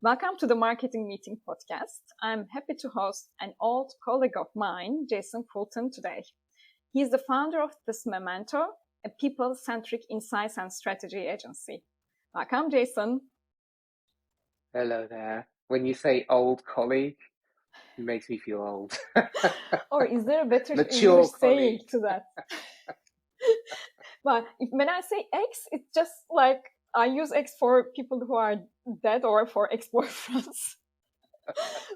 Welcome to the Marketing Meeting podcast. I'm happy to host an old colleague of mine, Jason Fulton, today. He is the founder of This Memento, a people-centric insights and strategy agency. Welcome, Jason. Hello there. When you say old colleague, it makes me feel old. Or is there a better Mature English saying colleague. to that? But when I say ex, it's just like I use ex for people who are dead or for ex-boyfriends.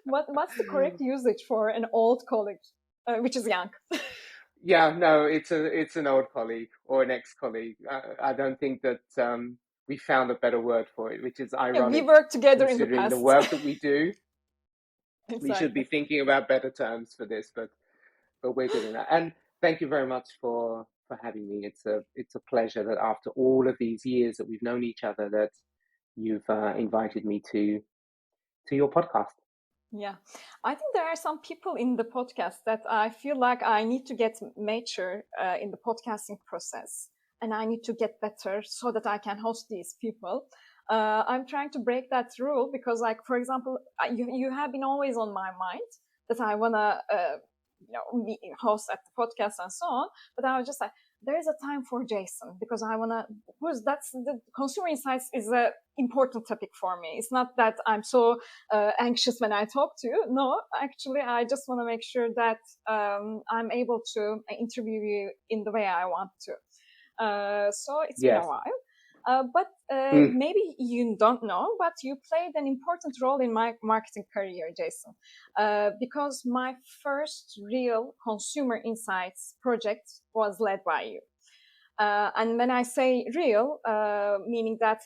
What's the correct usage for an old colleague, which is young? Yeah, no, it's an old colleague or an ex-colleague. I don't think that we found a better word for it, which is Yeah, we ironic worked together in the considering the past. work that we do. We should be Exactly. thinking about better terms for this, but we're doing that. And thank you very much for having me. It's a pleasure that after all of these years that we've known each other, that you've invited me to your podcast. Yeah, I think there are some people in the podcast that I feel like I need to get mature in the podcasting process, and I need to get better so that I can host these people. I'm trying to break that rule because, like, for example, you have been always on my mind that I wanna, host at the podcast and so on. But I was just like, there is a time for Jason because I wanna. Because that's the consumer insights is a important topic for me. It's not that I'm so anxious when I talk to you. No, actually, I just want to make sure that I'm able to interview you in the way I want to. So it's been a Yes. while. But Mm. maybe you don't know, but you played an important role in my marketing career, Jason, because my first real consumer insights project was led by you. And when I say real, meaning that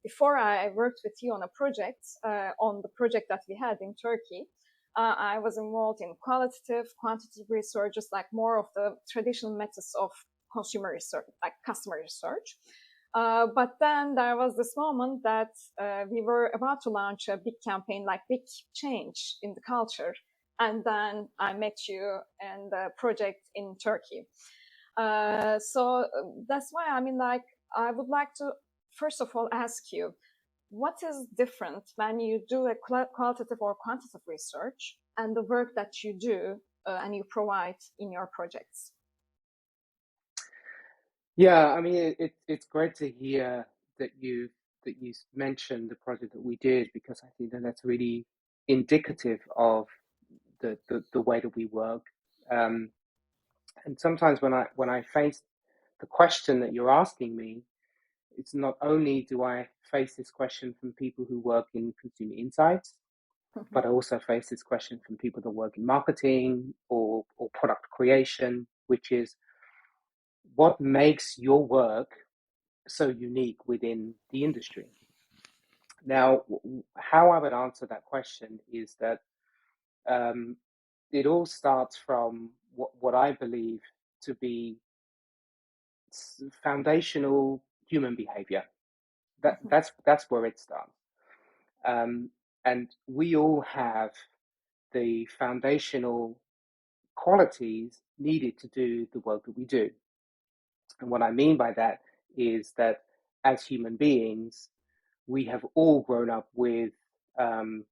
before I worked with you on a project, on the project that we had in Turkey, I was involved in qualitative, quantitative research, just like more of the traditional methods of consumer research, like customer research. But then there was this moment that we were about to launch a big campaign, like big change in the culture. And then I met you and the project in Turkey. So that's why I would like to first of all ask you, what is different when you do a qualitative or quantitative research and the work that you do and you provide in your projects? Yeah, I mean, it's great to hear that you mentioned the project that we did, because I think that that's really indicative of the way that we work. Um, and sometimes when I face the question that you're asking me, it's not only do I face this question from people who work in consumer insights, Mm-hmm. but I also face this question from people that work in marketing or product creation, which is, what makes your work so unique within the industry? Now, how I would answer that question is that um, it all starts from what I believe to be foundational human behavior. Mm-hmm. That's where it starts. Um, and we all have the foundational qualities needed to do the work that we do. And what I mean by that is that as human beings, we have all grown up with um,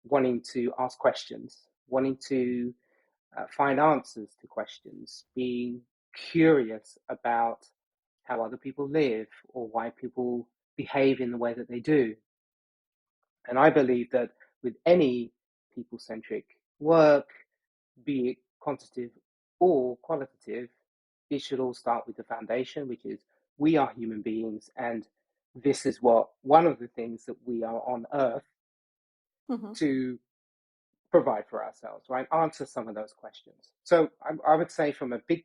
wanting to ask questions, wanting to find answers to questions, being curious about how other people live or why people behave in the way that they do. And I believe that with any people centric work, be it quantitative or qualitative, it should all start with the foundation, which is we are human beings, and this is what one of the things that we are on earth Mm-hmm. to provide for ourselves, right? Answer some of those questions. So I would say, from a big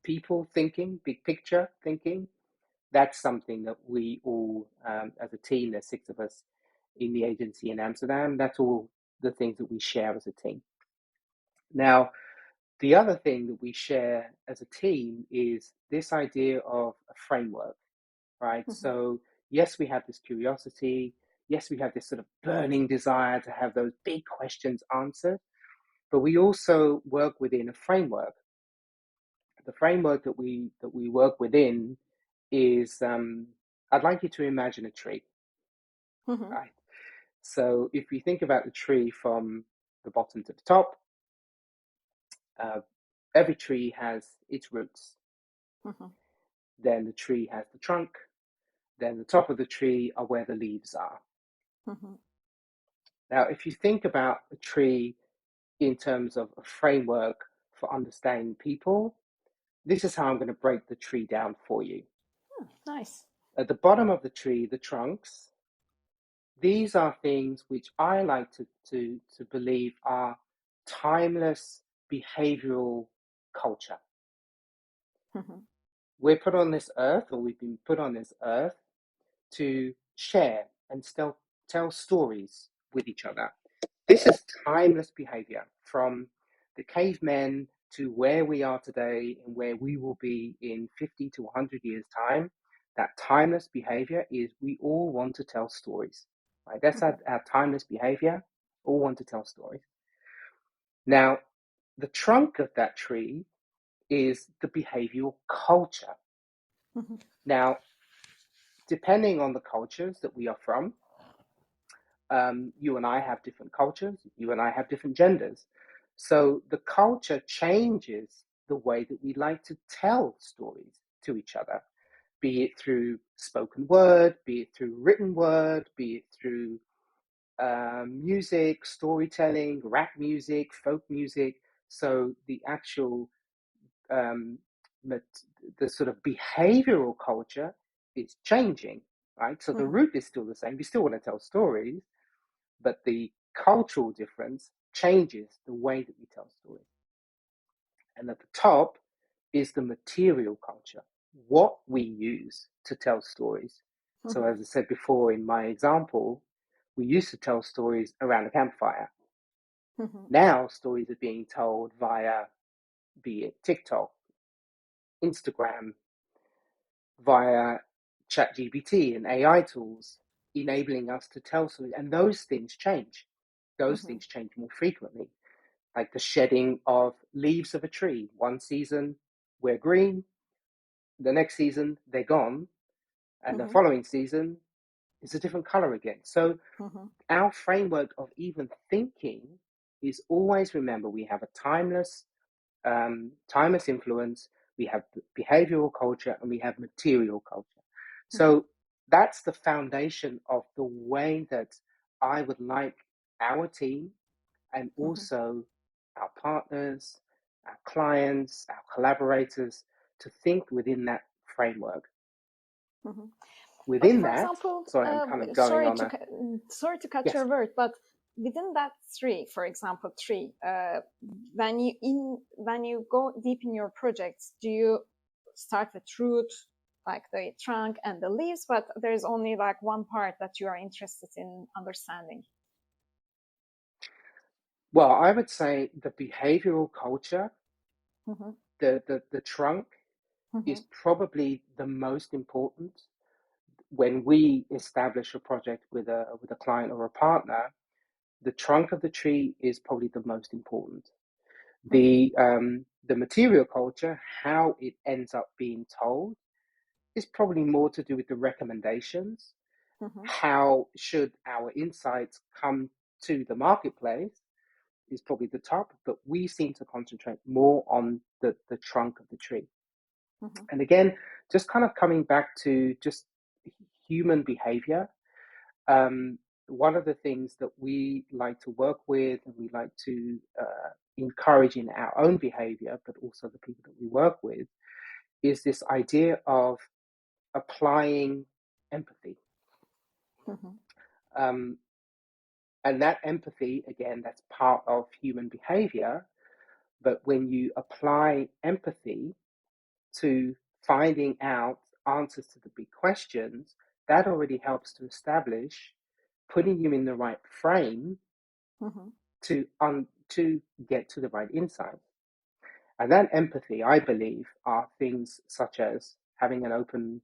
people thinking, big picture thinking, that's something that we all, as a team, there's 6 of us in the agency in Amsterdam, that's all the things that we share as a team. Now, the other thing that we share as a team is this idea of a framework, right? Mm-hmm. So, yes, we have this curiosity. Yes, we have this sort of burning desire to have those big questions answered, but we also work within a framework. The framework that we work within is, I'd like you to imagine a tree, Mm-hmm. right? So if we think about the tree from the bottom to the top, every tree has its roots. Mm-hmm. Then the tree has the trunk. Then the top of the tree are where the leaves are. Mm-hmm. Now, if you think about a tree in terms of a framework for understanding people, this is how I'm going to break the tree down for you. Nice. At the bottom of the tree, the trunks, these are things which I like to believe are timeless behavioral culture. Mm-hmm. We're put on this earth, or we've been put on this earth to share and still tell stories with each other. This is timeless behavior from the cavemen to where we are today and where we will be in 50 to 100 years' time. That timeless behavior is we all want to tell stories. Right? That's our timeless behavior. All want to tell stories. Now, the trunk of that tree is the behavioral culture. Mm-hmm. Now, depending on the cultures that we are from, you and I have different cultures, you and I have different genders. So the culture changes the way that we like to tell stories to each other, be it through spoken word, be it through written word, be it through music, storytelling, rap music, folk music. So the actual, the sort of behavioral culture is changing, right? So the Mm-hmm. root is still the same. We still want to tell stories, but the cultural difference changes the way that we tell stories. And at the top is the material culture, what we use to tell stories. So, Mm-hmm. as I said before in my example, we used to tell stories around a campfire. Mm-hmm. Now, stories are being told via, be it TikTok, Instagram, via ChatGPT and AI tools, enabling us to tell stories. And those things change. Those Mm-hmm. things change more frequently, like the shedding of leaves of a tree. One season we're green, the next season they're gone, and the Mm-hmm. following season is a different color again. So Mm-hmm. our framework of even thinking is always, remember, we have a timeless influence, we have behavioral culture, and we have material culture. Mm-hmm. So that's the foundation of the way that I would like our team and Mm-hmm. also our partners, our clients, our collaborators to think within that framework. Mm-hmm. But Within for that, example, sorry, I'm kind of going on a, sorry to cut yes. your word, but within that tree, for example, tree, when you go deep in your projects, do you start with root, like the trunk and the leaves, but there's only like one part that you are interested in understanding? Well, I would say the behavioral culture, Mm-hmm. the trunk Mm-hmm. is probably the most important when we establish a project with a client or a partner. The trunk of the tree is probably the most important. Mm-hmm. The material culture, how it ends up being told, is probably more to do with the recommendations. Mm-hmm. How should our insights come to the marketplace is probably the top, but we seem to concentrate more on the trunk of the tree. Mm-hmm. And again, just kind of coming back to just human behavior, one of the things that we like to work with and we like to encourage in our own behavior, but also the people that we work with, is this idea of applying empathy. Mm-hmm. Um, and that empathy, again, that's part of human behavior. But when you apply empathy to finding out answers to the big questions, that already helps to establish putting you in the right frame Mm-hmm. to get to the right insight. And that empathy, I believe, are things such as having an open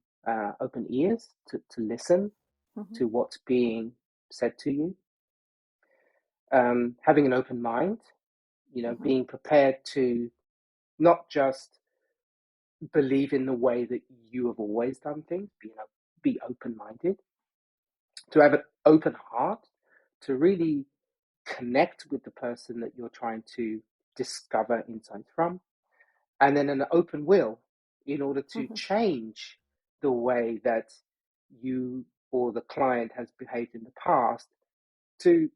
ears to listen Mm-hmm. to what's being said to you, having an open mind, Mm-hmm. being prepared to not just believe in the way that you have always done things, be open minded, to have an open heart to really connect with the person that you're trying to discover insights from, and then an open will in order to change the way that you or the client has behaved in the past to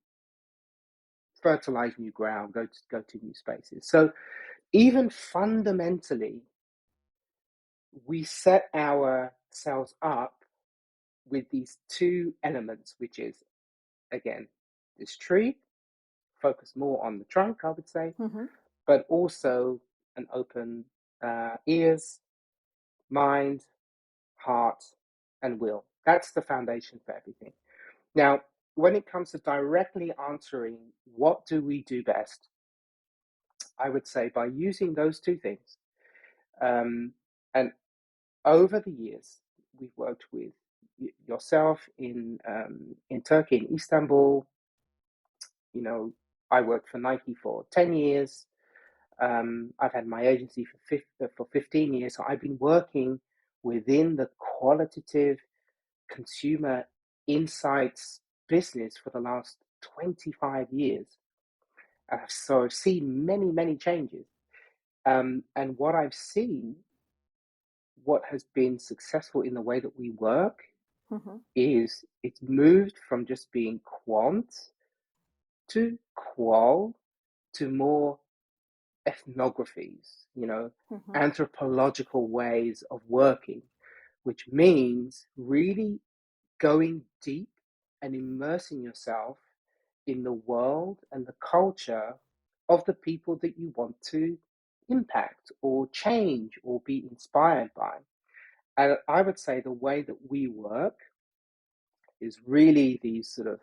fertilize new ground, go to new spaces. So even fundamentally, we set ourselves up with these two elements, which is, again, this tree, focus more on the trunk, I would say, but also an open ears, mind, heart, and will. That's the foundation for everything. Now, when it comes to directly answering what do we do best, I would say by using those two things. And over the years, we've worked with yourself in Turkey, in Istanbul. You know, I worked for Nike for 10 years. I've had my agency for 15 years. So I've been working within the qualitative consumer insights business for the last 25 years. So I've seen many, many changes. And what I've seen, what has been successful in the way that we work, is it's moved from just being quant to qual to more ethnographies, anthropological ways of working, which means really going deep and immersing yourself in the world and the culture of the people that you want to impact or change or be inspired by. And I would say the way that we work is really these sort of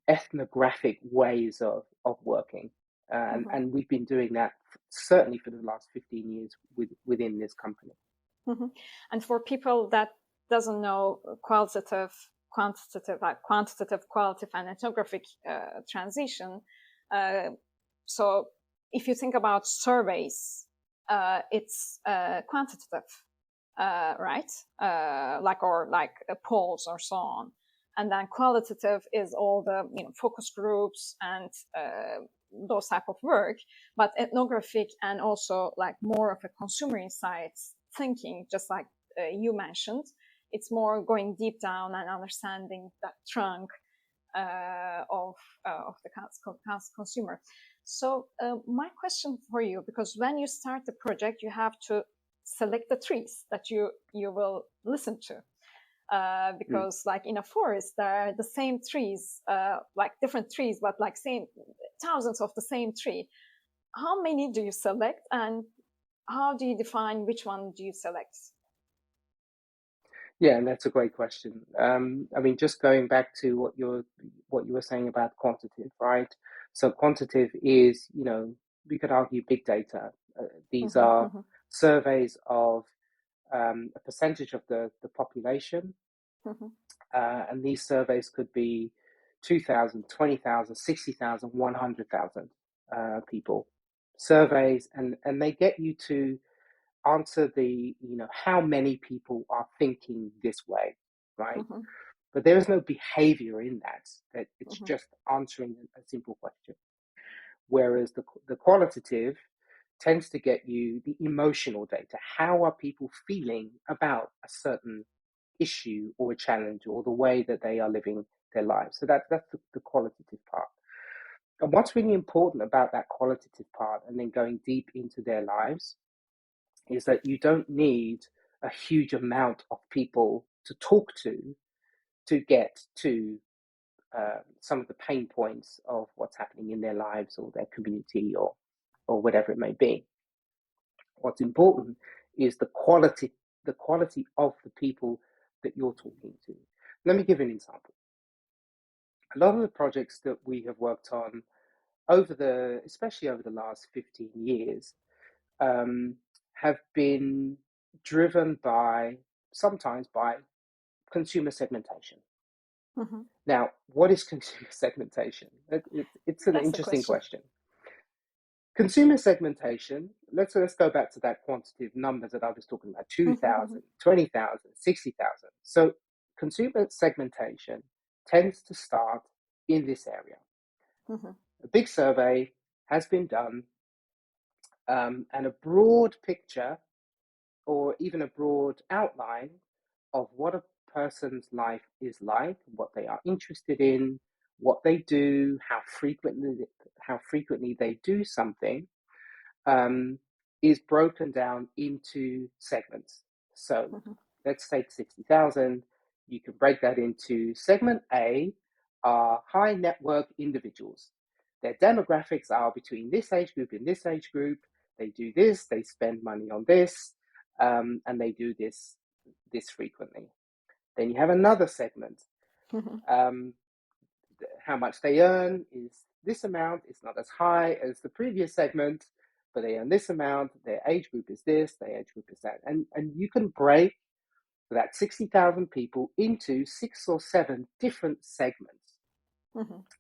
ethnographic ways of working. And we've been doing that certainly for the last 15 years within this company. And for people that doesn't know qualitative, quantitative, qualitative, and ethnographic transition, so if you think about surveys, it's quantitative, right? Like polls or so on. And then qualitative is all the focus groups and those type of work. But ethnographic and also like more of a consumer insights thinking, just like you mentioned, it's more going deep down and understanding that trunk of the consumer. So my question for you, because when you start the project, you have to select the trees that you will listen to. Because like in a forest, there are the same trees, like different trees, but like same thousands of the same tree. How many do you select, and how do you define which one do you select? Yeah, and that's a great question. I mean, just going back to what you were saying about quantitative, right? So quantitative is, we could argue big data. These are surveys of a percentage of the population. And these surveys could be 2,000, 20,000, 60,000, 100,000 people. Surveys, and they get you to answer the, how many people are thinking this way, right? But there is no behavior in that it's just answering a simple question. Whereas the qualitative tends to get you the emotional data. How are people feeling about a certain issue or a challenge or the way that they are living their lives? So that's the qualitative part. And what's really important about that qualitative part and then going deep into their lives is that you don't need a huge amount of people to talk to get to some of the pain points of what's happening in their lives or their community or whatever it may be. What's important is the quality of the people that you're talking to. Let me give an example. A lot of the projects that we have worked on especially over the last 15 years, have been driven sometimes by consumer segmentation. Now, what is consumer segmentation? It's an interesting question. Consumer segmentation, let's go back to that quantitative numbers that I was talking about, 2,000, 20,000, 60,000. So consumer segmentation tends to start in this area. Mm-hmm. A big survey has been done, and a broad picture or even a broad outline of what a person's life is like, what they are interested in, what they do, how frequently they do something, is broken down into segments. So let's take 60,000. You can break that into segment A are high network individuals. Their demographics are between this age group and this age group. They do this, they spend money on this, and they do this frequently. Then you have another segment. How much they earn is this amount. It's not as high as the previous segment, but they earn this amount. Their age group is this, their age group is that. And you can break that 60,000 people into 6 or 7 different segments.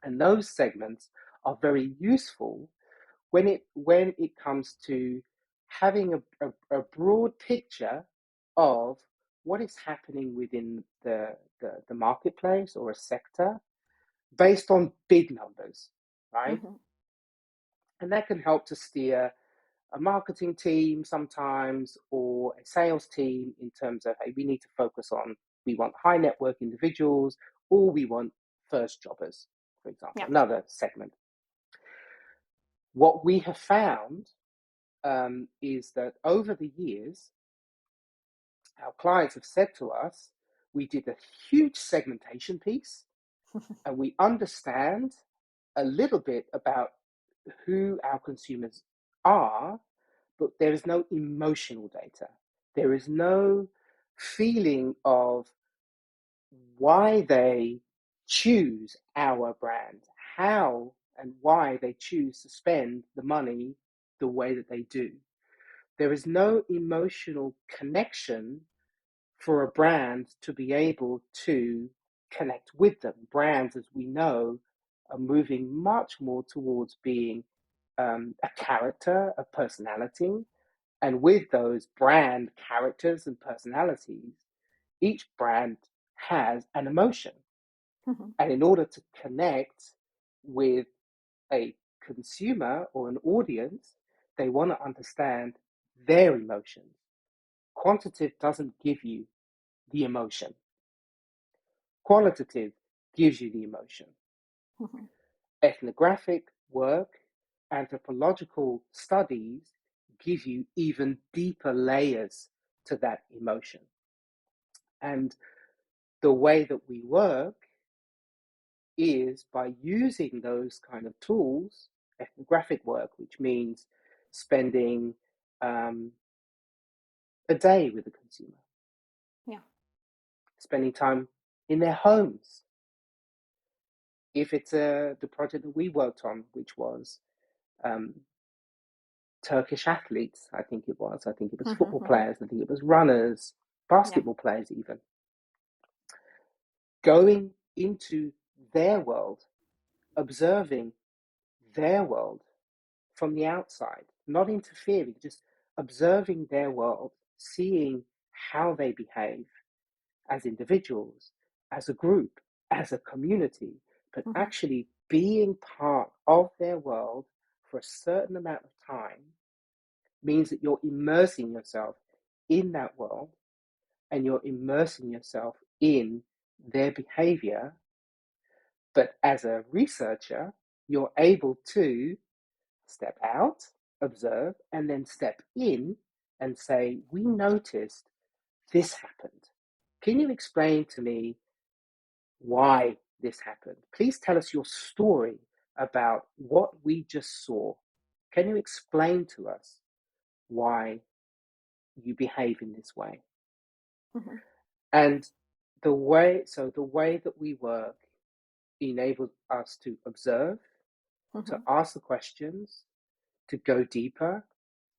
And those segments are very useful when it comes to having a broad picture of what is happening within the marketplace or a sector based on big numbers, right? And that can help to steer a marketing team sometimes or a sales team in terms of, hey, we need to focus on, we want high network individuals or we want first jobbers, for example, another segment. What we have found is that over the years, our clients have said to us, we did a huge segmentation piece and we understand a little bit about who our consumers are, but there is no emotional data. There is no feeling of why they choose our brand, how and why they choose to spend the money the way that they do. There is no emotional connection for a brand to be able to connect with them. Brands, as we know, are moving much more towards being a character, a personality. And with those brand characters and personalities, each brand has an emotion. And in order to connect with a consumer or an audience, they want to understand their emotions. Quantitative doesn't give you the emotion. Qualitative gives you the emotion. Ethnographic work, anthropological studies give you even deeper layers to that emotion. And the way that we work is by using those kind of tools, ethnographic work, which means spending a day with the consumer. Spending time in their homes. If it's the project that we worked on, which was Turkish athletes, I think it was football players, I think it was runners, basketball players even. Going into their world, observing their world from the outside, not interfering, just observing their world, seeing how they behave as individuals, as a group, as a community, but actually being part of their world for a certain amount of time means that you're immersing yourself in that world and you're immersing yourself in their behavior. But as a researcher, you're able to step out, observe, and then step in and say, we noticed this happened. Can you explain to me why this happened? Please tell us your story about what we just saw. Can you explain to us why you behave in this way? And the way that we work enables us to observe, to ask the questions, to go deeper,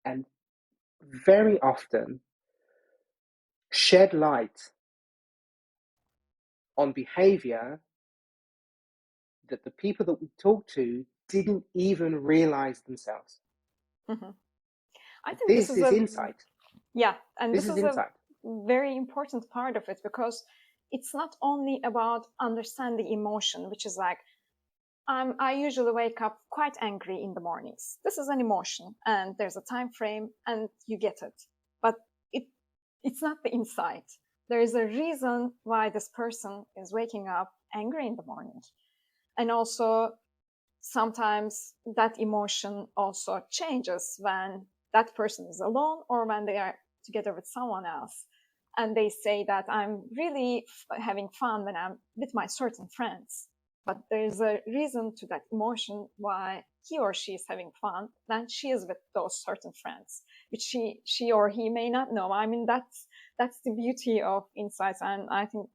and very often shed light on behavior that the people that we talk to didn't even realize themselves. I think this is insight. Yeah, and this is insight. A very important part of it, because it's not only about understanding emotion, which is like I usually wake up quite angry in the mornings. This is an emotion, and there's a time frame, and you get it. But it it's not the insight. There is a reason why this person is waking up angry in the morning, and also sometimes that emotion also changes when that person is alone or when they are together with someone else. And they say that I'm really having fun when I'm with my certain friends. But there's a reason to that emotion why he or she is having fun when she is with those certain friends, which she or he may not know. I mean, that's the beauty of insights, and I think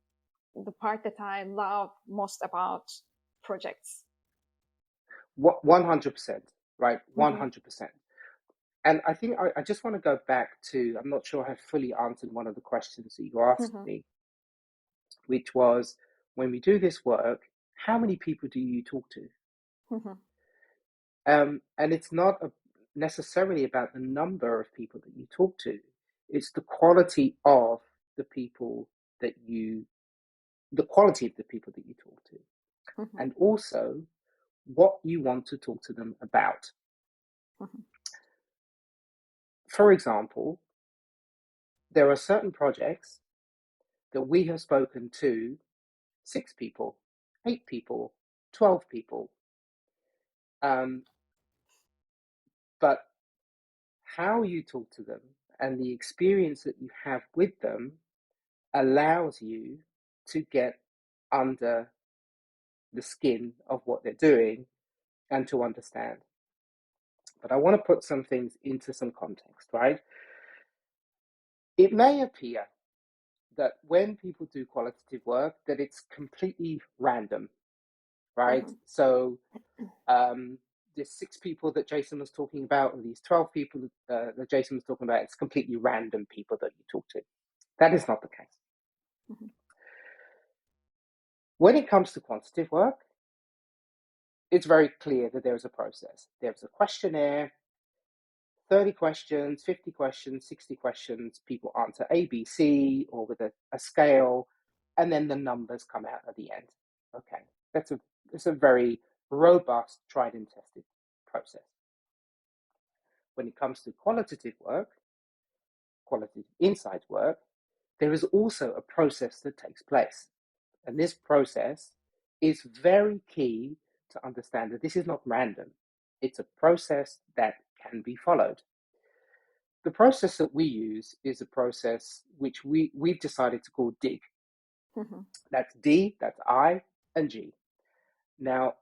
the part that I love most about projects. 100%, right? Mm-hmm. 100%. And I think I just want to go back to, I'm not sure I have fully answered one of the questions that you asked Mm-hmm. me, which was, when we do this work, how many people do you talk to? Mm-hmm. And it's not necessarily about the number of people that you talk to. It's the quality of the people the quality of the people that you talk to, Mm-hmm. and also what you want to talk to them about. Mm-hmm. For example, there are certain projects that we have spoken to 6 people, 8 people, 12 people. But how you talk to them and the experience that you have with them allows you to get under the skin of what they're doing and to understand. But I want to put some things into some context, right? It may appear that when people do qualitative work, that it's completely random, right? Mm-hmm. So there's 6 people that Jason was talking about, or these 12 people that Jason was talking about, it's completely random people that you talk to. That is not the case. Mm-hmm. When it comes to quantitative work, it's very clear that there's a process. There's a questionnaire, 30 questions, 50 questions, 60 questions, people answer A, B, C, or with a scale, and then the numbers come out at the end. Okay, it's a very robust, tried and tested process. When it comes to qualitative work, qualitative insight work, there is also a process that takes place. And this process is very key to understand that this is not random. It's a process that can be followed. The process that we use is a process which we've decided to call DIG. Mm-hmm. That's D, that's I, and G. Now,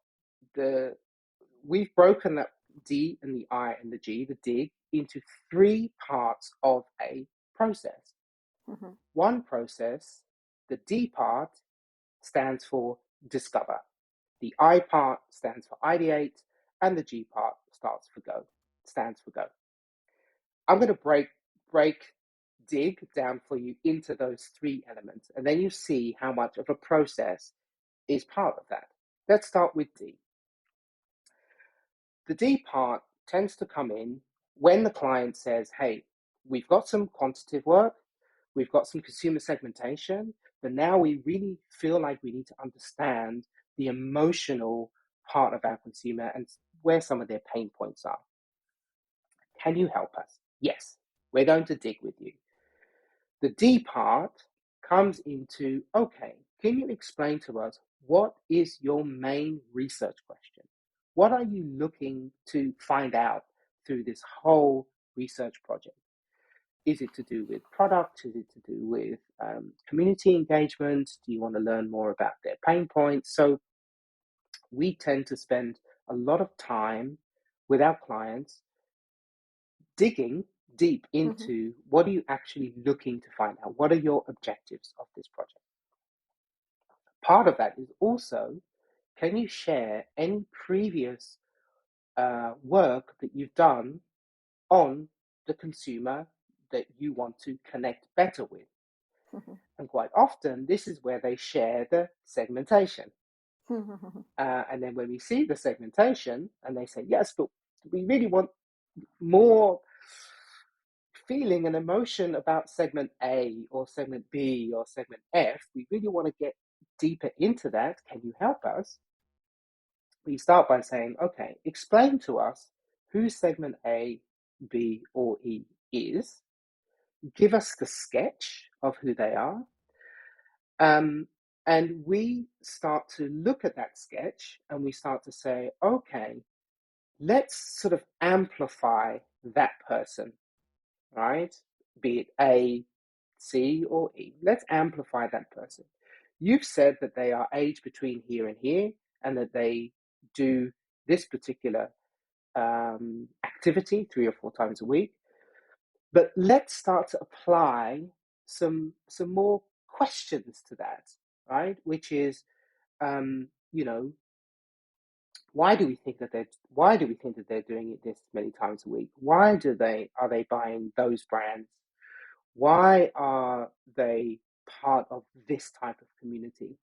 we've broken that D and the I and the G, the DIG, into 3 parts of a process. Mm-hmm. One process, the D part, stands for discover. The I part stands for ideate, and the G part stands for go. I'm going to break dig down for you into those 3 elements, and then you see how much of a process is part of that. Let's start with D. The D part tends to come in when the client says, hey, we've got some quantitative work, we've got some consumer segmentation, but now we really feel like we need to understand the emotional part of our consumer and where some of their pain points are. Can you help us? Yes, we're going to dig with you. The D part comes into, okay, can you explain to us what is your main research question? What are you looking to find out through this whole research project? Is it to do with product? Is it to do with community engagement? Do you want to learn more about their pain points? So we tend to spend a lot of time with our clients digging deep Mm-hmm. into what are you actually looking to find out? What are your objectives of this project? Part of that is also, can you share any previous work that you've done on the consumer that you want to connect better with? Mm-hmm. And quite often, this is where they share the segmentation. Mm-hmm. And then when we see the segmentation and they say, yes, but we really want more feeling and emotion about segment A or segment B or segment F, we really want to get deeper into that. Can you help us? we start by saying, okay, explain to us who segment A, B, or E is. Give us the sketch of who they are. And we start to look at that sketch and we start to say, okay, let's sort of amplify that person, right? Be it A, C, or E. Let's amplify that person. You've said that they are aged between here and here and that they do this particular activity 3 or 4 times a week. But let's start to apply some more questions to that, right? Which is, you know, why do we think that they're doing it this many times a week? Why are they buying those brands? Why are they part of this type of community?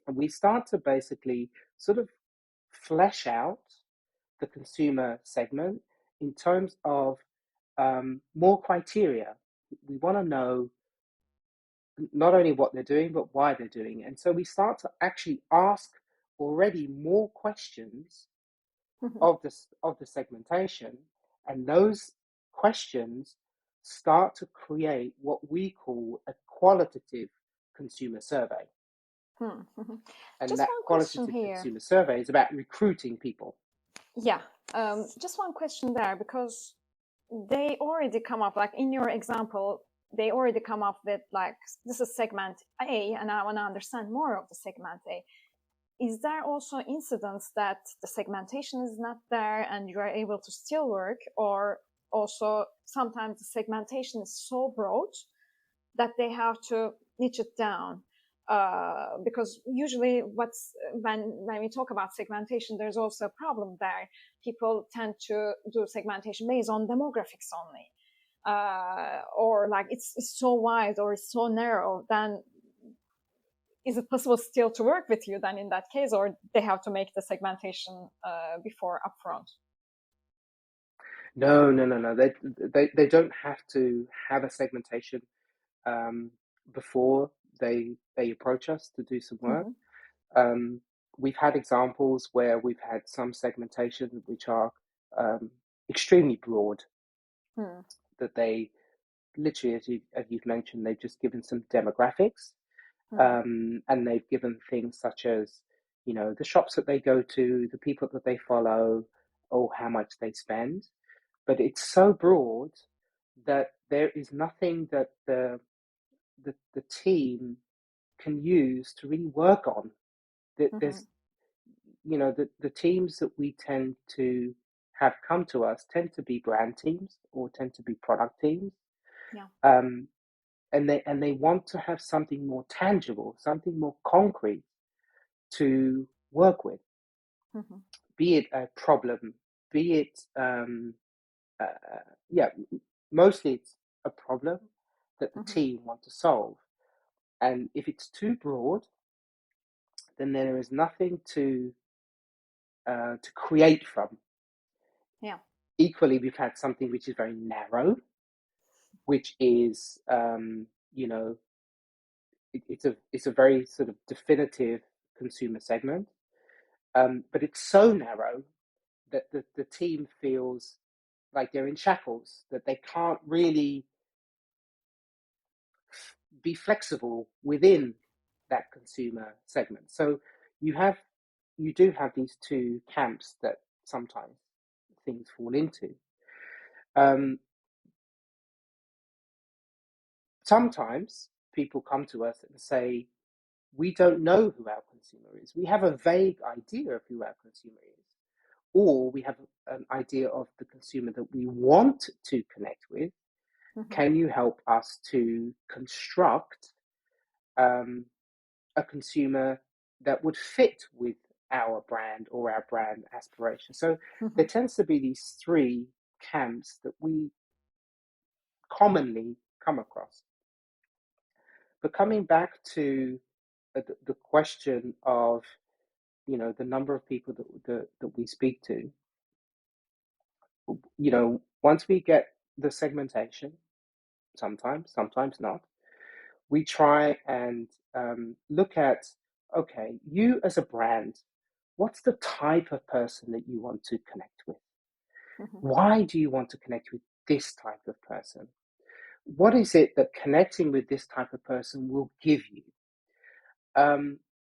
And we start to basically sort of flesh out the consumer segment in terms of more criteria. We want to know not only what they're doing, but why they're doing it. And so we start to actually ask already more questions of the segmentation, and those questions start to create what we call a qualitative consumer survey. And Just that one question qualitative here. consumer survey is about recruiting people. Yeah, just one question there, because they already come up, like in your example, they already come up with like, this is segment A, and I want to understand more of the segment A. Is there also incidents that the segmentation is not there and you are able to still work, or also sometimes the segmentation is so broad that they have to niche it down? Because usually when we talk about segmentation, there's also a problem there. People tend to do segmentation based on demographics only, or like it's so wide or it's so narrow. Then is it possible still to work with you then in that case, or they have to make the segmentation before upfront? No. They don't have to have a segmentation before they approach us to do some work. We've had examples where we've had some segmentation which are extremely broad, that they literally, as you've mentioned, they've just given some demographics, and they've given things such as, you know, the shops that they go to, the people that they follow, or how much they spend. But it's so broad that there is nothing that the team can use to really work on. There's, you know, the teams that we tend to have come to us tend to be brand teams or tend to be product teams. Yeah. And they want to have something more tangible, something more concrete to work with. Be it a problem, be it yeah, mostly it's a problem that the team want to solve. And if it's too broad, then there is nothing to create from. Yeah. Equally, we've had something which is very narrow, which is, you know, it's a very sort of definitive consumer segment, but it's so narrow that the team feels like they're in shackles, that they can't really be flexible within that consumer segment. So you do have these two camps that sometimes things fall into. Sometimes people come to us and say, we don't know who our consumer is. We have a vague idea of who our consumer is, or we have an idea of the consumer that we want to connect with. Can you help us to construct a consumer that would fit with our brand or our brand aspiration? So there tends to be these three camps that we commonly come across. But coming back to the question of, you know, the number of people that we speak to, you know, once we get the segmentation, sometimes not, we try and look at, okay, you as a brand, what's the type of person that you want to connect with? Mm-hmm. Why do you want to connect with this type of person? What is it that connecting with this type of person will give you?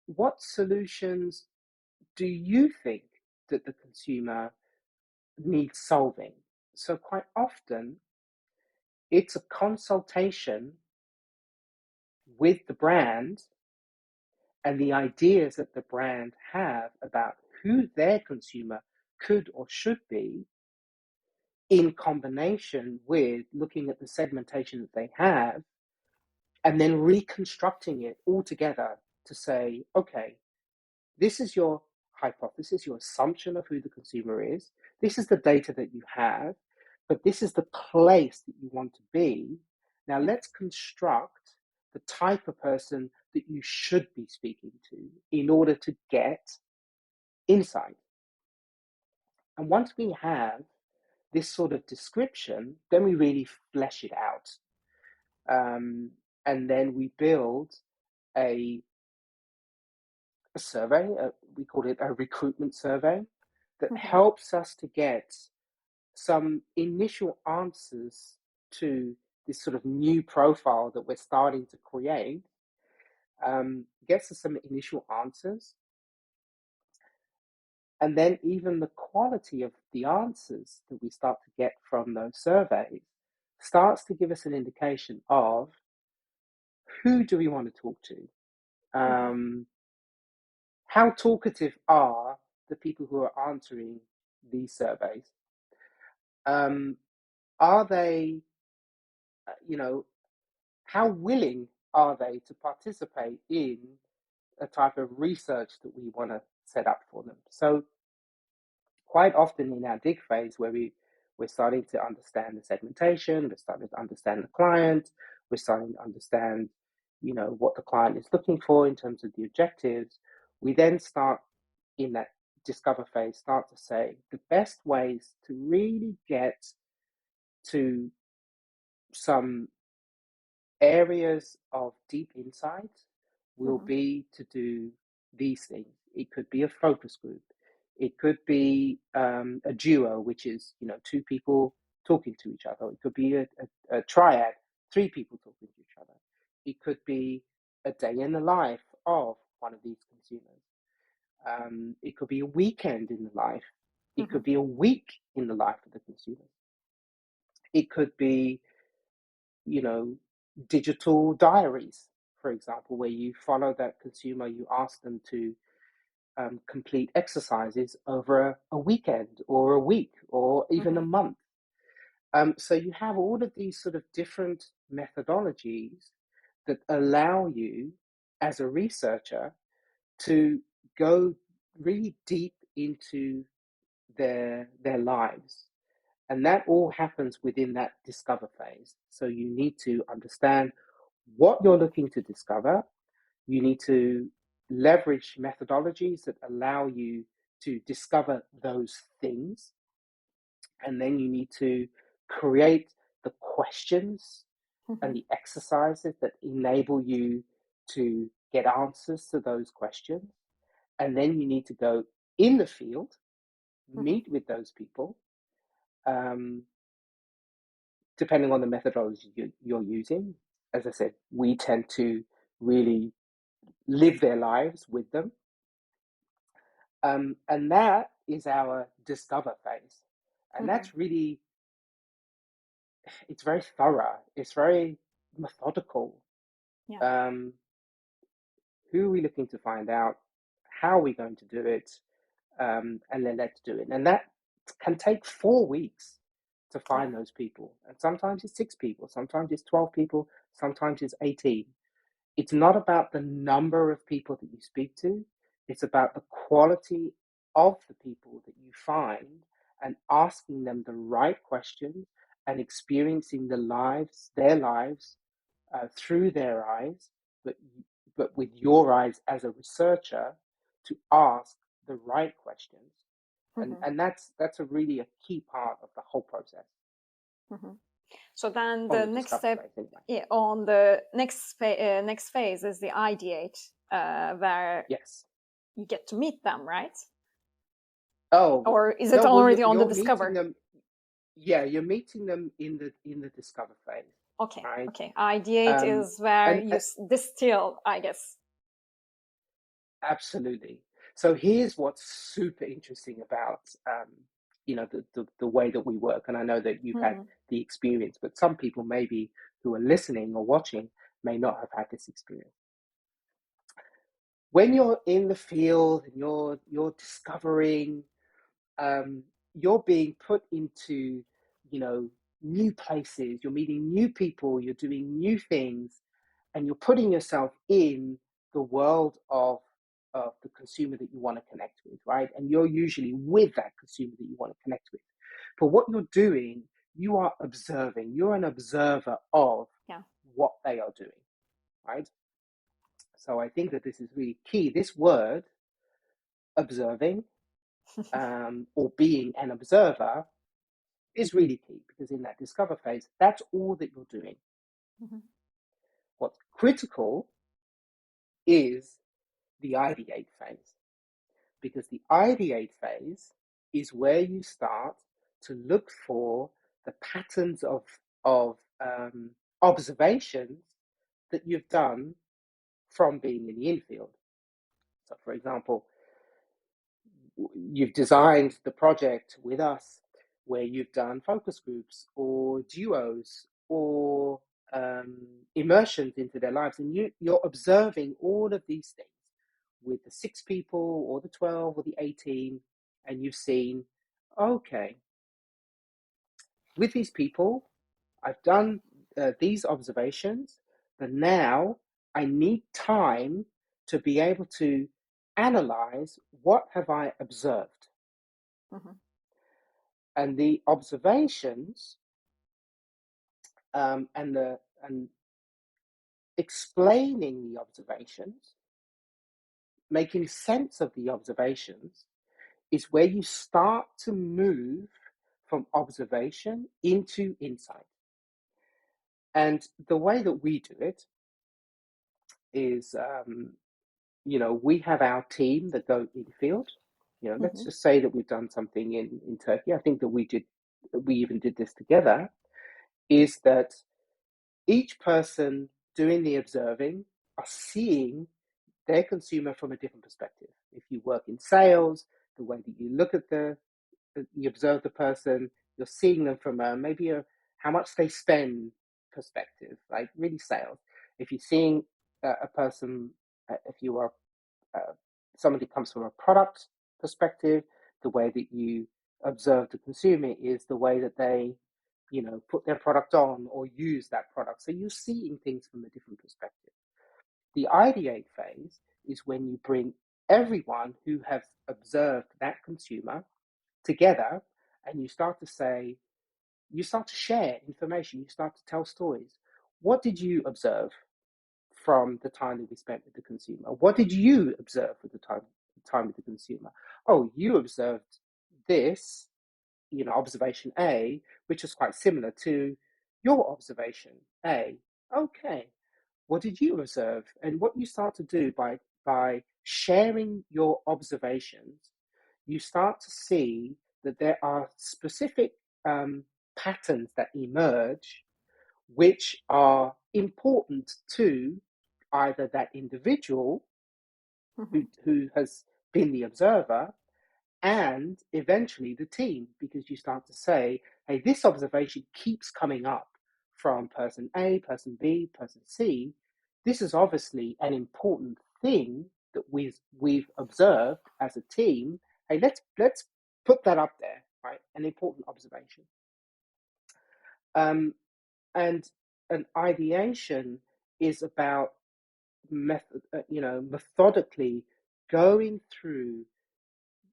What solutions do you think that the consumer needs solving? So quite often, it's a consultation with the brand and the ideas that the brand have about who their consumer could or should be, in combination with looking at the segmentation that they have and then reconstructing it all together to say, okay, this is your hypothesis, your assumption of who the consumer is. This is the data that you have, but this is the place that you want to be. Now let's construct the type of person that you should be speaking to in order to get insight. And once we have this sort of description, then we really flesh it out. And then we build a survey, we call it a recruitment survey, that helps us to get some initial answers to this sort of new profile that we're starting to create, gets us some initial answers. And then even the quality of the answers that we start to get from those surveys starts to give us an indication of who do we want to talk to? How talkative are the people who are answering these surveys? Are they, how willing are they to participate in a type of research that we want to set up for them? So quite often in our dig phase, where we're starting to understand the segmentation, we're starting to understand the client, we're starting to understand, what the client is looking for in terms of the objectives, we then start in that discover phase, start to say the best ways to really get to some areas of deep insight will be to do these things. It could be a focus group. It could be a duo, which is, two people talking to each other. It could be a triad, three people talking to each other. It could be a day in the life of one of these consumers. It could be a weekend in the life. It could be a week in the life of the consumer. It could be, digital diaries, for example, where you follow that consumer, you ask them to complete exercises over a weekend or a week or even a month. So you have all of these sort of different methodologies that allow you as a researcher to go really deep into their lives. And that all happens within that discover phase. So you need to understand what you're looking to discover. You need to leverage methodologies that allow you to discover those things. And then you need to create the questions and the exercises that enable you to get answers to those questions. And then you need to go in the field, meet with those people, depending on the methodology you're using. As I said, we tend to really live their lives with them. And that is our discover phase. And that's really, it's very thorough. It's very methodical. Yeah. Who are we looking to find out? How are we going to do it? And then let's do it. And that can take 4 weeks to find those people. And sometimes it's 6 people, sometimes it's 12 people, sometimes it's 18. It's not about the number of people that you speak to. It's about the quality of the people that you find and asking them the right questions and experiencing their lives through their eyes, but with your eyes as a researcher to ask the right questions. And that's a really a key part of the whole process. So then the next step on the next phase is the ideate, where you get to meet them, right? Oh, or is it no, well, already on the you're meeting discover? them. Yeah, you're meeting them in the discover phase, Okay, right? okay. Ideate Um, is where and you distill, I guess. Absolutely. So here's what's super interesting about the way that we work. And I know that you've had Mhm. the experience, but some people maybe who are listening or watching may not have had this experience. When you're in the field and you're discovering, you're being put into, new places, you're meeting new people, you're doing new things, and you're putting yourself in the world of the consumer that you want to connect with, right? And you're usually with that consumer that you want to connect with. But what you're doing, you are observing. You're an observer of Yeah. what they are doing, right? So I think that this is really key. This word, observing, or being an observer, is really key because in that discover phase, that's all that you're doing. Mhm. What's critical is the ideate phase, because the ideate phase is where you start to look for the patterns of observations that you've done from being in the infield. So, for example, you've designed the project with us where you've done focus groups or duos or immersions into their lives, and you're observing all of these things with the 6 people or the 12 or the 18, and you've seen, okay, with these people, I've done these observations, but now I need time to be able to analyze what have I observed. Mhm. And the observations, and explaining the observations, making sense of the observations, is where you start to move from observation into insight. And the way that we do it is, we have our team that go in field. Let's Mhm. just say that we've done something in Turkey. I think that we even did this together. Is that each person doing the observing are seeing their consumer from a different perspective. If you work in sales, the way that you look at you observe the person, you're seeing them from maybe how much they spend perspective, like really sales. If you're seeing a person, if you are somebody comes from a product perspective, the way that you observe the consumer is the way that they, put their product on or use that product. So you're seeing things from a different perspective. The ideate phase is when you bring everyone who has observed that consumer together, and you start to share information, you start to tell stories. What did you observe from the time that we spent with the consumer? What did you observe with the time with the consumer? Oh, you observed this, observation A, which is quite similar to your observation A. Okay, what did you observe? And what you start to do by sharing your observations, you start to see that there are specific patterns that emerge, which are important to either that individual Mhm. who has been the observer and eventually the team, because you start to say, hey, this observation keeps coming up from person A, person B, person C. This is obviously an important thing that we've observed as a team. Hey, let's put that up there, right? An important observation. Um, and an ideation is about methodically going through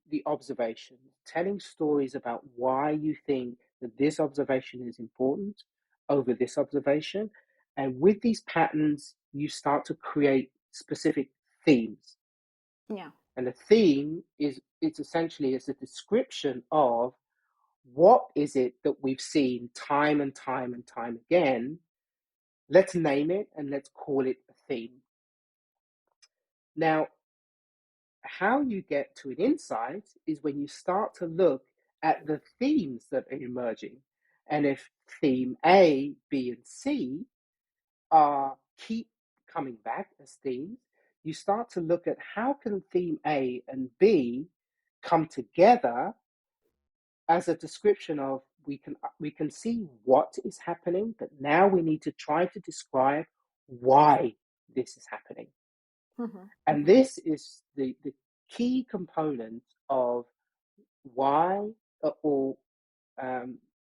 the observation, telling stories about why you think that this observation is important over this observation. And with these patterns, you start to create specific themes. Yeah. And the theme it's essentially a description of what is it that we've seen time and time and time again. Let's name it and let's call it a theme. Now, how you get to an insight is when you start to look at the themes that are emerging. And if theme A, B, and C keep coming back as themes, you start to look at how can theme A and B come together as a description of we can see what is happening, but now we need to try to describe why this is happening. And this is the key component of why or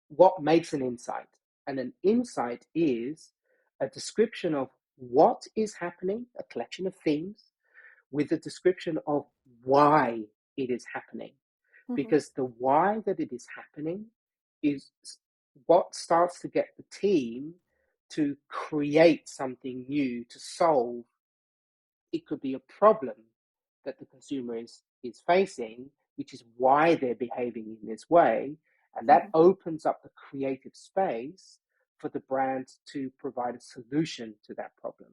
what makes an insight. And an insight is a description of what is happening, a collection of themes, with a description of why it is happening. Because the why that it is happening is what starts to get the team to create something new to solve. It could be a problem that the consumer is facing, which is why they're behaving in this way. And that opens up the creative space for the brand to provide a solution to that problem.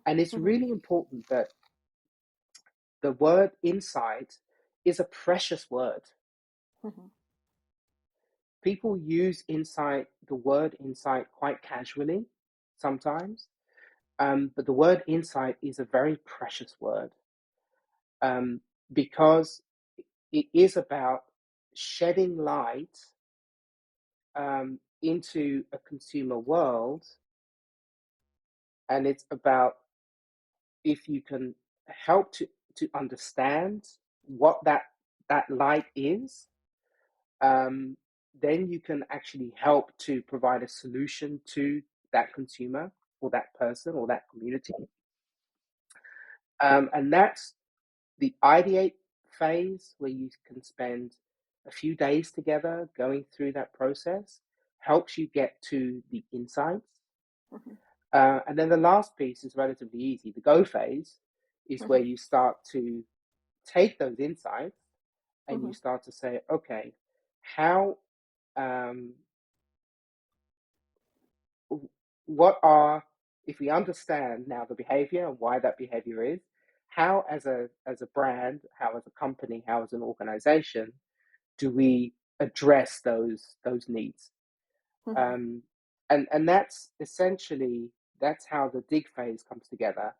And it's really important that the word insight is a precious word. People use the word insight quite casually sometimes, but the word insight is a very precious word because it is about shedding light into a consumer world, and it's about if you can help to understand what that light is, then you can actually help to provide a solution to that consumer or that person or that community. And that's the ideate phase, where you can spend a few days together going through that process, helps you get to the insights. And then the last piece is relatively easy. The go phase is where you start to take those insights and you start to say, okay, how if we understand now the behavior and why that behavior is, how as a brand, how as a company, how as an organization do we address those needs? And that's essentially, that's how the dig phase comes together.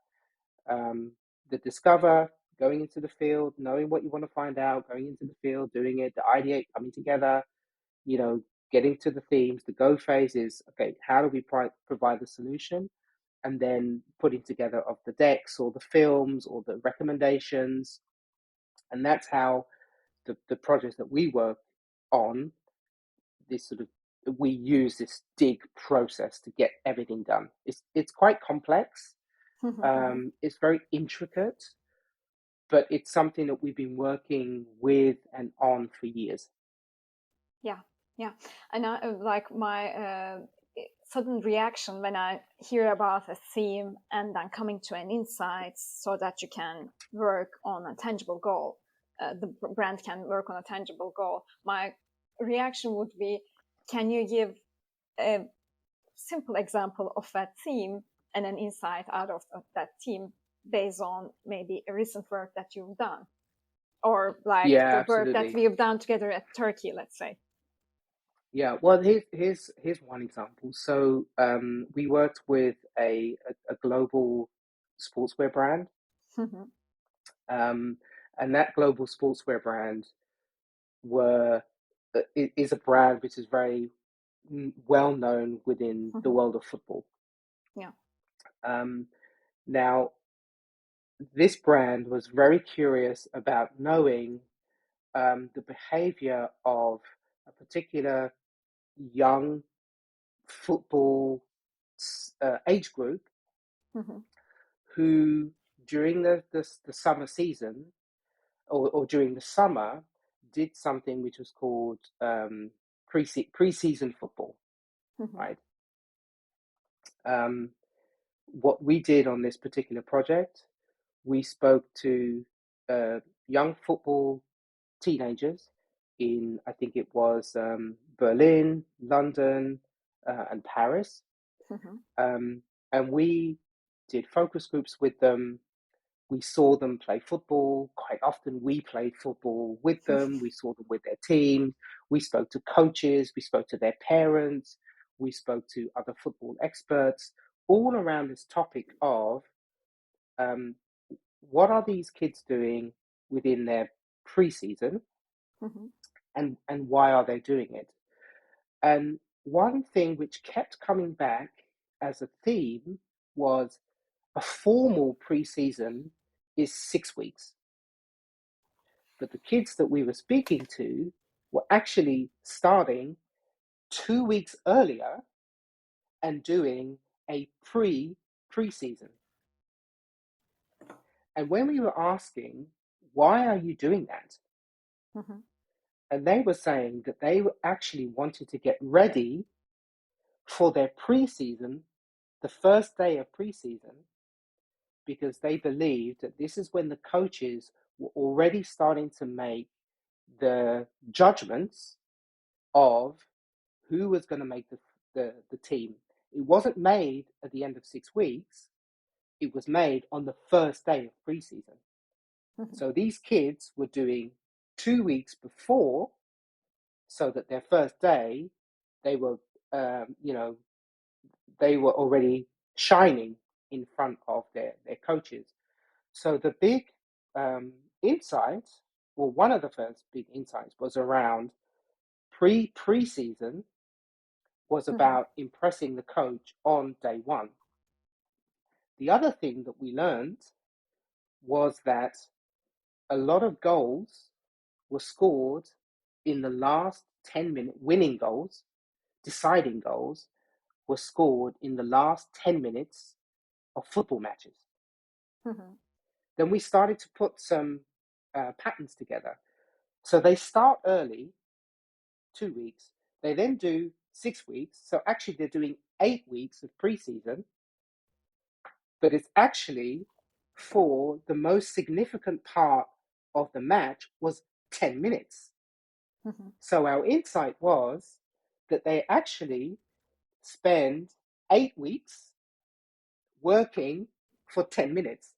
The discover, going into the field, knowing what you want to find out, going into the field, doing it, the ideate, coming together, getting to the themes. The go phase is, okay, how do we provide the solution? And then putting together of the decks or the films or the recommendations. And that's how the projects that we work on, we use this dig process to get everything done. It's quite complex. It's very intricate, but it's something that we've been working with and on for years. Yeah. And like my sudden reaction when I hear about a theme and then coming to an insight so that you can work on a tangible goal, the brand can work on a tangible goal. My reaction would be, can you give a simple example of that theme and an insight out of that theme based on maybe a recent work that you've done, or like the work that we've done together at Turkey, let's say? Yeah, well, here's one example. So we worked with a global sportswear brand, and that global sportswear brand is a brand which is very well known within the world of football. Yeah. Now, this brand was very curious about knowing the behavior of a particular young football age group who during the summer season or during the summer did something which was called pre-season football, right? What we did on this particular project, we spoke to young football teenagers in, I think it was Berlin, London, and Paris. And we did focus groups with them We saw them play football. Quite often we played football with them. We saw them with their teams. We spoke to coaches. We spoke to their parents. We spoke to other football experts, all around this topic of what are these kids doing within their preseason, and why are they doing it? And one thing which kept coming back as a theme was a formal preseason is 6 weeks. But the kids that we were speaking to were actually starting 2 weeks earlier and doing a preseason. And when we were asking, why are you doing that? And they were saying that they actually wanted to get ready for their preseason, the first day of preseason, because they believed that this is when the coaches were already starting to make the judgments of who was going to make the team. It wasn't made at the end of 6 weeks. It was made on the first day of preseason. So these kids were doing 2 weeks before, so that their first day, they were, they were already shining in front of their coaches. So the big insight, or one of the first big insights, was around preseason was about impressing the coach on day one. The other thing that we learned was that a lot of goals were scored in the last 10-minute winning goals, deciding goals, were scored in the last 10 minutes of football matches. Then we started to put some patterns together. So they start early, 2 weeks. They then do 6 weeks. So actually they're doing 8 weeks of preseason, but it's actually for the most significant part of the match was 10 minutes. So our insight was that they actually spend 8 weeks working for 10 minutes,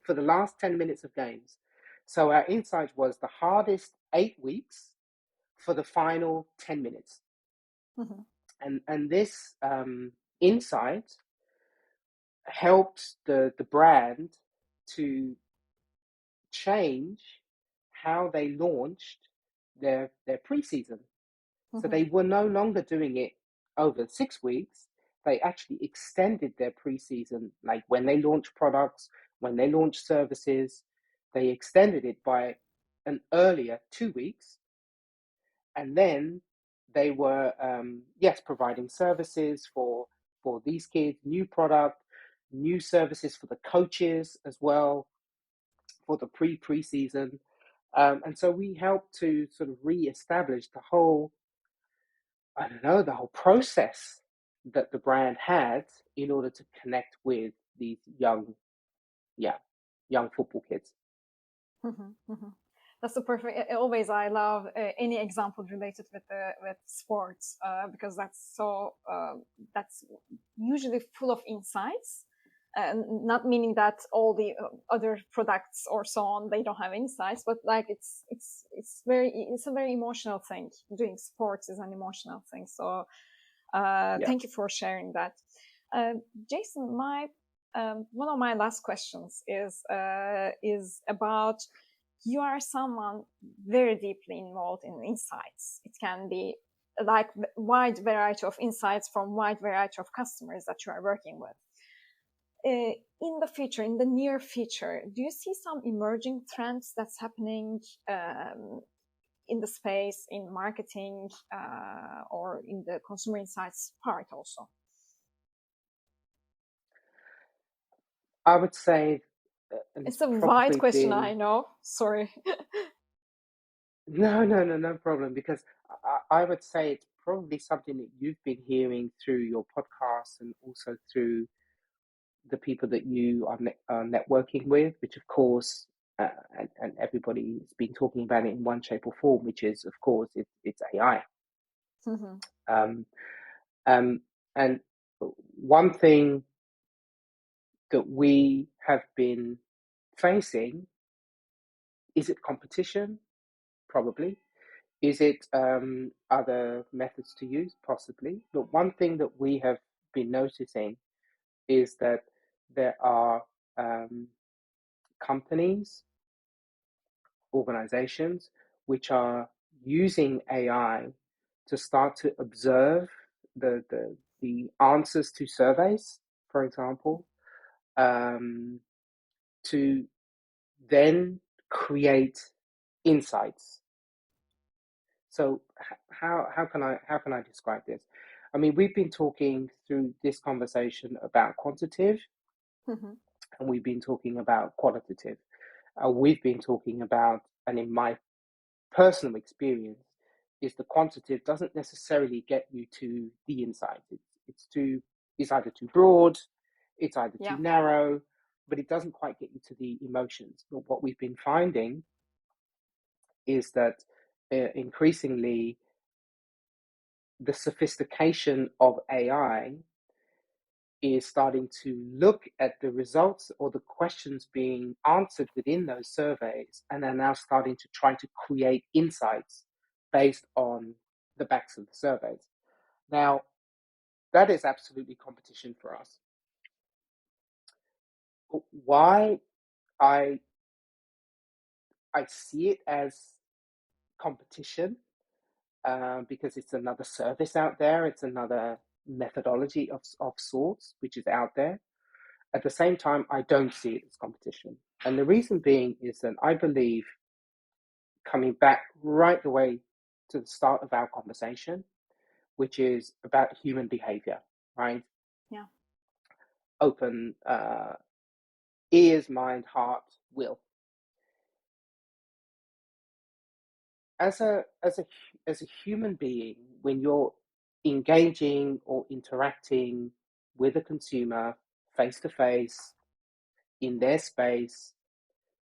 for the last 10 minutes of games. So our insight was the hardest 8 weeks for the final 10 minutes. And this insight helped the brand to change how they launched their preseason. So they were no longer doing it over 6 weeks. They actually extended their preseason, like when they launch products, when they launch services, they extended it by an earlier 2 weeks. And then they were, providing services for these kids, new product, new services for the coaches as well, for the preseason. And so we helped to sort of re-establish the whole process that the brand had in order to connect with these young football kids. That's the perfect. Always, I love any example related with sports because that's usually full of insights. Not meaning that all the other products or so on, they don't have insights, but like it's a very emotional thing. Doing sports is an emotional thing. So thank you for sharing that. Jason, one of my last questions is about, you are someone very deeply involved in insights. It can be like wide variety of insights from wide variety of customers that you are working with. In the future, in the near future, do you see some emerging trends that's happening in the space, in marketing, or in the consumer insights part also? I would say it's a wide question, I know. Sorry. No problem. Because I would say it's probably something that you've been hearing through your podcast and also through the people that you are networking with, which of course, and everybody's been talking about it in one shape or form, which is, of course, it's AI. And one thing that we have been facing, is it competition? Probably. Is it other methods to use? Possibly. But one thing that we have been noticing is that there are companies, organizations, which are using AI to start to observe the answers to surveys, for example, to then create insights. So how can I describe this? I mean, we've been talking through this conversation about quantitative, Mm-hmm. and we've been talking about qualitative. We've been talking about, and in my personal experience, is the quantitative doesn't necessarily get you to the insight. It's either too broad, it's either too narrow, but it doesn't quite get you to the emotions. But what we've been finding is that increasingly the sophistication of AI is starting to look at the results or the questions being answered within those surveys, and are now starting to try to create insights based on the backs of the surveys. Now, that is absolutely competition for us. Why I see it as competition, because it's another service out there, it's another methodology of sorts which is out there. At the same time, I don't see it as competition. And the reason being is that I believe, coming back right the way to the start of our conversation, which is about human behavior, right? Yeah. Open ears, mind, heart, will. As a human being, when you're engaging or interacting with a consumer face to face, in their space,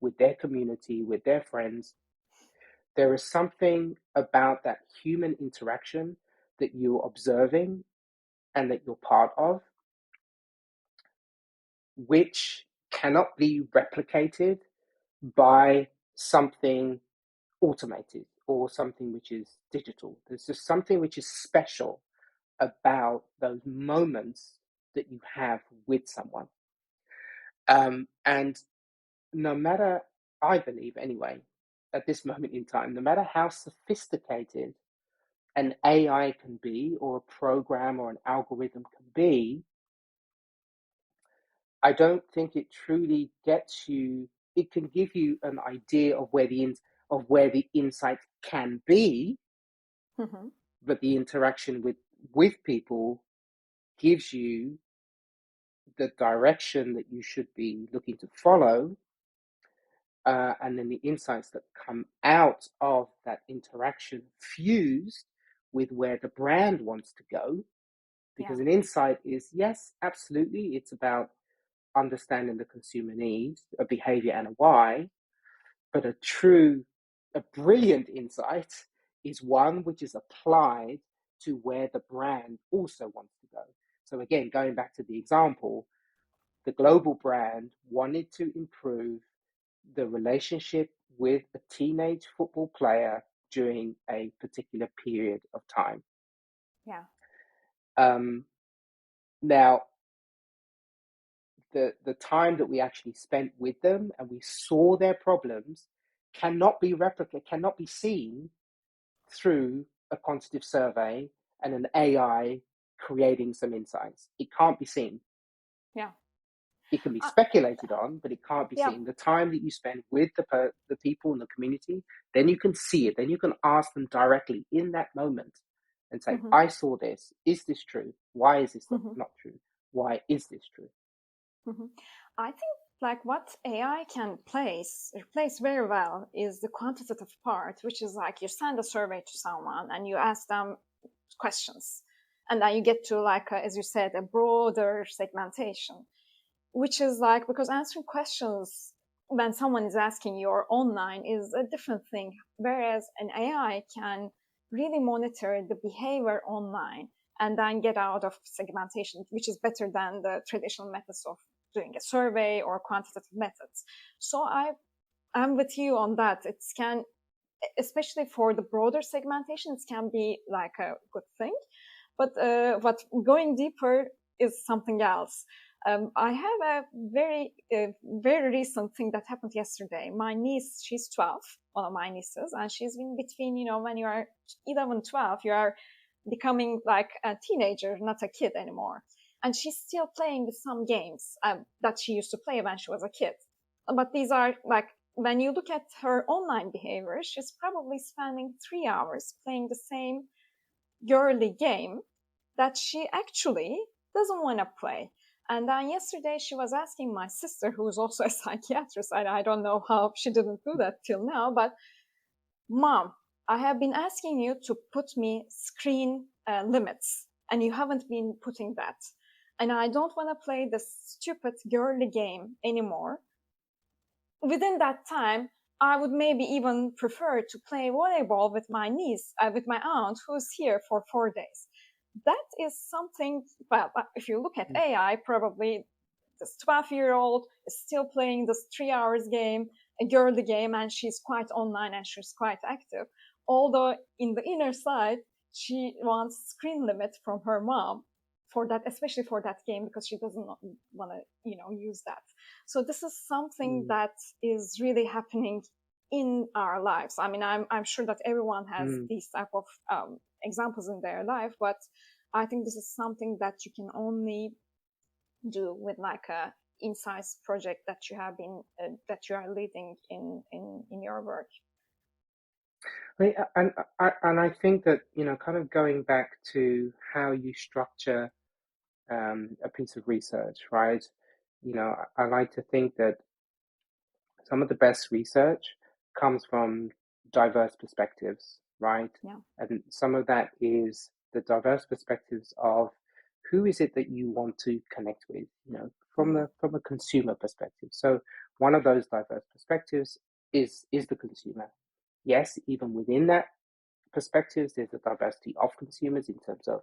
with their community, with their friends, there is something about that human interaction that you're observing and that you're part of, which cannot be replicated by something automated or something which is digital. There's just something which is special about those moments that you have with someone. And no matter, I believe anyway, at this moment in time, no matter how sophisticated an AI can be, or a program or an algorithm can be, I don't think it truly gets you. It can give you an idea of where the insight can be, Mm-hmm. but the interaction with people gives you the direction that you should be looking to follow, and then the insights that come out of that interaction fused with where the brand wants to go. Because an insight is, yes, absolutely, it's about understanding the consumer needs, a behavior and a why, but a brilliant insight is one which is applied to where the brand also wants to go. So again, going back to the example, the global brand wanted to improve the relationship with a teenage football player during a particular period of time. Yeah. Now, the time that we actually spent with them and we saw their problems cannot be replicated, cannot be seen through a quantitative survey and an AI creating some insights. It can't be seen. Yeah. It can be speculated on, but it can't be Yeah. seen. The time that you spend with the people in the community, then you can see it. Then you can ask them directly in that moment and say, Mm-hmm. I saw this. Is this true? Why is this Mm-hmm. not true? Why is this true? Mm-hmm. I think like what AI can replace very well is the quantitative part, which is like you send a survey to someone and you ask them questions, and then you get to like as you said, a broader segmentation, which is like, because answering questions when someone is asking you or online is a different thing, whereas an AI can really monitor the behavior online and then get out of segmentation, which is better than the traditional methods of doing a survey or quantitative methods. So I'm with you on that. It can, especially for the broader segmentation, it can be like a good thing. But what going deeper is something else. I have a very recent thing that happened yesterday. My niece, she's 12, one of my nieces, and she's been between, when you are 11, 12, you are becoming like a teenager, not a kid anymore. And she's still playing with some games that she used to play when she was a kid. But these are like, when you look at her online behavior, she's probably spending 3 hours playing the same girly game that she actually doesn't want to play. And then yesterday she was asking my sister, who's also a psychiatrist, I don't know how she didn't do that till now, but Mom, I have been asking you to put me screen limits, and you haven't been putting that. And I don't want to play this stupid girly game anymore. Within that time, I would maybe even prefer to play volleyball with my niece, with my aunt, who's here for 4 days. That is something, well, if you look at AI, probably this 12-year-old is still playing this 3 hours game, a girly game, and she's quite online and she's quite active. Although in the inner side, she wants screen limit from her mom for that, especially for that game, because she doesn't want to, use that. So this is something that is really happening in our lives. I mean, I'm sure that everyone has these type of examples in their life, but I think this is something that you can only do with like a insights project that you have been that you are leading in your work. And I think that, kind of going back to how you structure a piece of research, right? I like to think that some of the best research comes from diverse perspectives, right? Yeah. And some of that is the diverse perspectives of who is it that you want to connect with, from a consumer perspective. So one of those diverse perspectives is the consumer. Yes, even within that perspectives, there's a diversity of consumers in terms of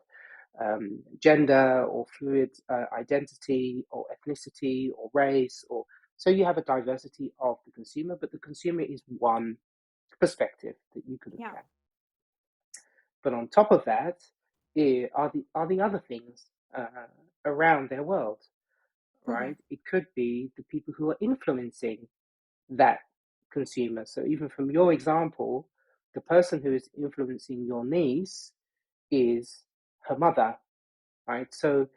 gender or fluid identity or ethnicity or race, or so you have a diversity of the consumer, but the consumer is one perspective that you can look at. But on top of that are the other things around their world, right? It could be the people who are influencing that consumer. So even from your example, the person who is influencing your niece is her mother, right? So,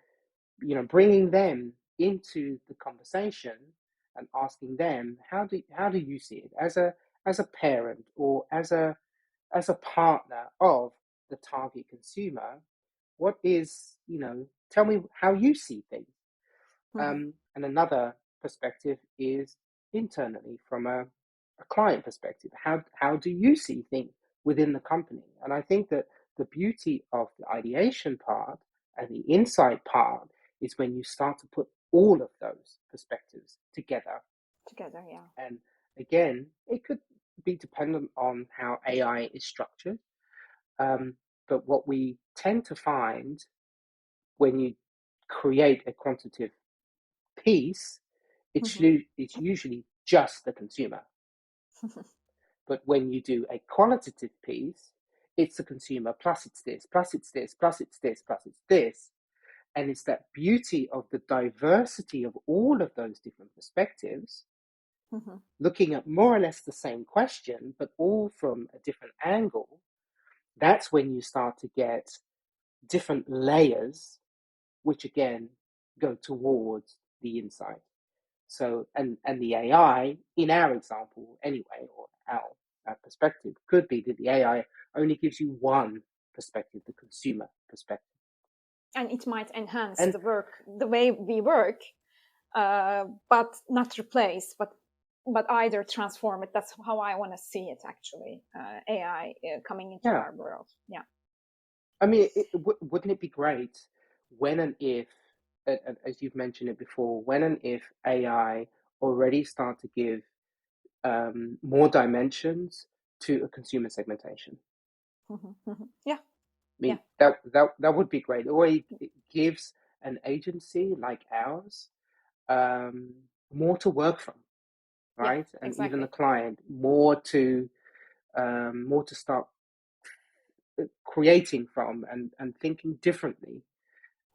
bringing them into the conversation and asking them, how do you see it as a parent or as a partner of the target consumer? What is, tell me how you see things. And another perspective is internally from a client perspective. How do you see things within the company? And I think that the beauty of the ideation part and the insight part is when you start to put all of those perspectives together. Yeah. And again, it could be dependent on how AI is structured. But what we tend to find when you create a quantitative piece, it's usually just the consumer. But when you do a qualitative piece, it's the consumer plus it's this, plus it's this, plus it's this, plus it's this. And it's that beauty of the diversity of all of those different perspectives, looking at more or less the same question, but all from a different angle. That's when you start to get different layers, which again go towards the insight. So, and the AI, in our example anyway, or our perspective, could be that the AI only gives you one perspective, the consumer perspective. And it might enhance the way we work, but not replace, but either transform it. That's how I want to see it, actually, AI coming into our world. Yeah. I mean, wouldn't it be great when and if, as you've mentioned it before, when and if AI already start to give more dimensions to a consumer segmentation? Yeah. I mean, that would be great. Or it gives an agency like ours more to work from, Yeah, right? And even the exactly. client more to start creating from and thinking differently.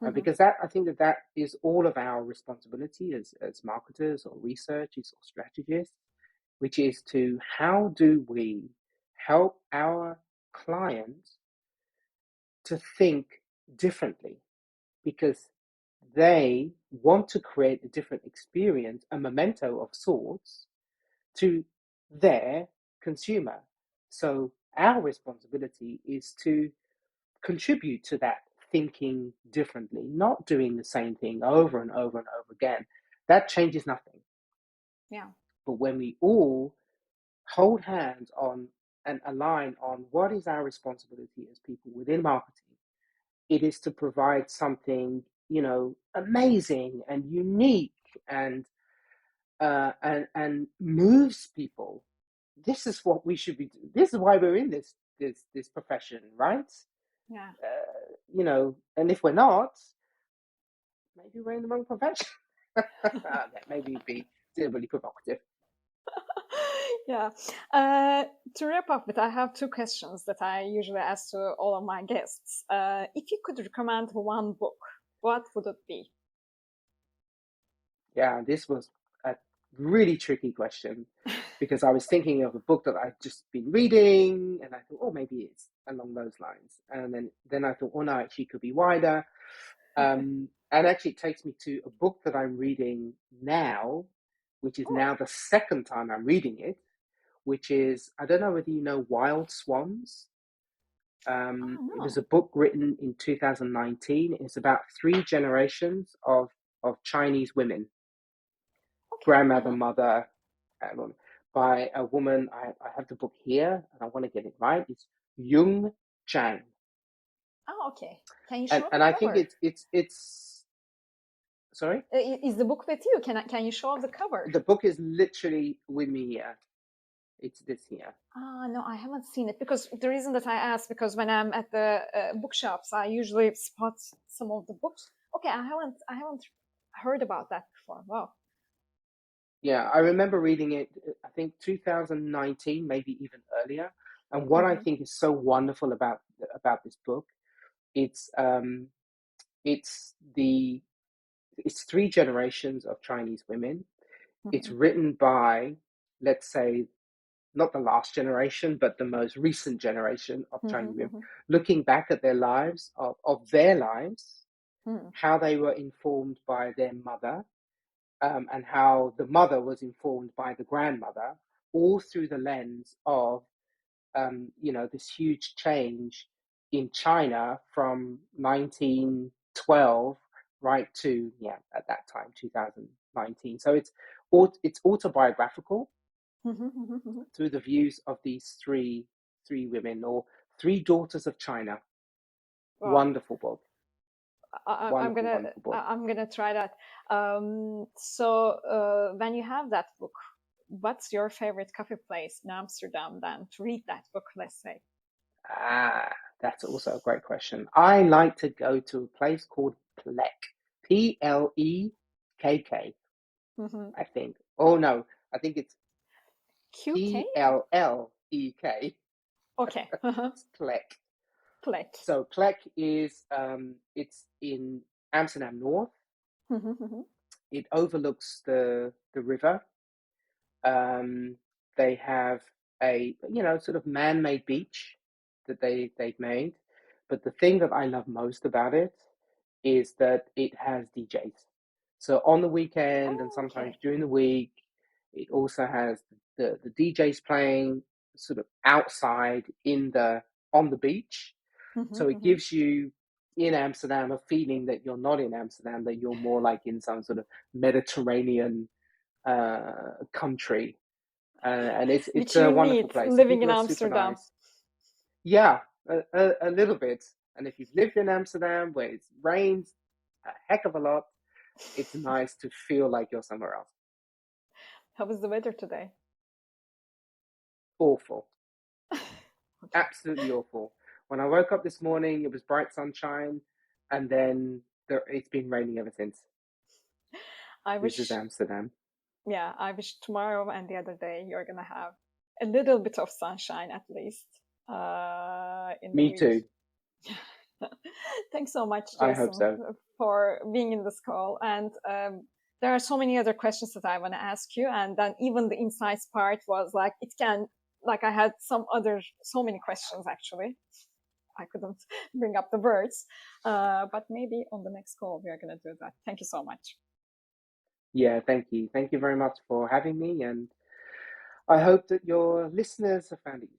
Mm-hmm. Because that I think that is all of our responsibility as marketers or researchers or strategists, which is to how do we help our clients to think differently, because they want to create a different experience, a memento of sorts, to their consumer. So our responsibility is to contribute to that thinking differently, not doing the same thing over and over and over again. That changes nothing. Yeah. But when we all hold hands on and align on what is our responsibility as people within marketing, it is to provide something, amazing and unique and moves people. This is what we should be doing. This is why we're in this profession, right? Yeah. And if we're not, maybe we're in the wrong profession. That maybe be really provocative. Yeah. To wrap up with, I have two questions that I usually ask to all of my guests. If you could recommend one book, what would it be? Yeah, this was a really tricky question because I was thinking of a book that I've just been reading, and I thought, oh, maybe it's along those lines. And then I thought, oh no, actually, it could be wider. And actually, it takes me to a book that I'm reading now, which is Oh, now the second time I'm reading it, which is, I don't know whether you know Wild Swans. oh It was no. a book written in 2019. It's about three generations of Chinese women, Okay. grandmother, Uh-huh. mother, by a woman. I have the book here, and I want to get it right. It's Jung Chang, Oh, okay. Can you and show the and I think cover? it's sorry. Is the book with you? Can you show the cover? The book is literally with me here. It's this here. Ah, no, I haven't seen it because the reason that I asked, because when I'm at the bookshops, I usually spot some of the books. Okay, I haven't heard about that before. Wow. Yeah, I remember reading it, I think 2019, maybe even earlier. And what I Mm-hmm. think is so wonderful about this book, it's it's the it's three generations of Chinese women. It's Mm-hmm. written by, let's say, not the last generation, but the most recent generation of Chinese women, Mm-hmm. looking back at their lives, of their lives, Mm-hmm. how they were informed by their mother, and how the mother was informed by the grandmother, all through the lens of this huge change in China from 1912 right to, at that time, 2019. So it's autobiographical Mm-hmm. through the views of these three women, or three daughters of China. Wow. Wonderful book. I'm Wonderful, gonna wonderful book. I'm gonna try that. So when you have that book, what's your favorite coffee place in Amsterdam then to read that book? Let's say. Ah, that's also a great question. I like to go to a place called Plek. Plekk, Mm-hmm. I think. Oh no, I think it's QK. Plleek. Okay. It's Plek. Plek. So Plek is it's in Amsterdam North. Mm-hmm. It overlooks the river. Um, they have a sort of man-made beach that they've made. But the thing that I love most about it is that it has DJs. So on the weekend and Oh, sometimes okay. during the week, it also has the DJs playing sort of outside on the beach. So it Mm-hmm. gives you in Amsterdam a feeling that you're not in Amsterdam, that you're more like in some sort of Mediterranean country, and it's Which a you wonderful need place. The living people in are super Amsterdam. nice. Yeah, a little bit. And if you've lived in Amsterdam where it rains a heck of a lot, it's nice to feel like you're somewhere else. How was the weather today? Awful, Okay. absolutely awful. When I woke up this morning, it was bright sunshine, and then it's been raining ever since. I This is wish, Amsterdam. yeah, I wish tomorrow and the other day you're gonna have a little bit of sunshine at least in the Me week. too. Thanks so much, I hope Jason, so. for being in this call. And there are so many other questions that I want to ask you. And then even the insights part was like, it can, like I had so many questions actually. I couldn't bring up the words. But maybe on the next call, we are going to do that. Thank you so much. Yeah, thank you. Thank you very much for having me. And I hope that your listeners have found it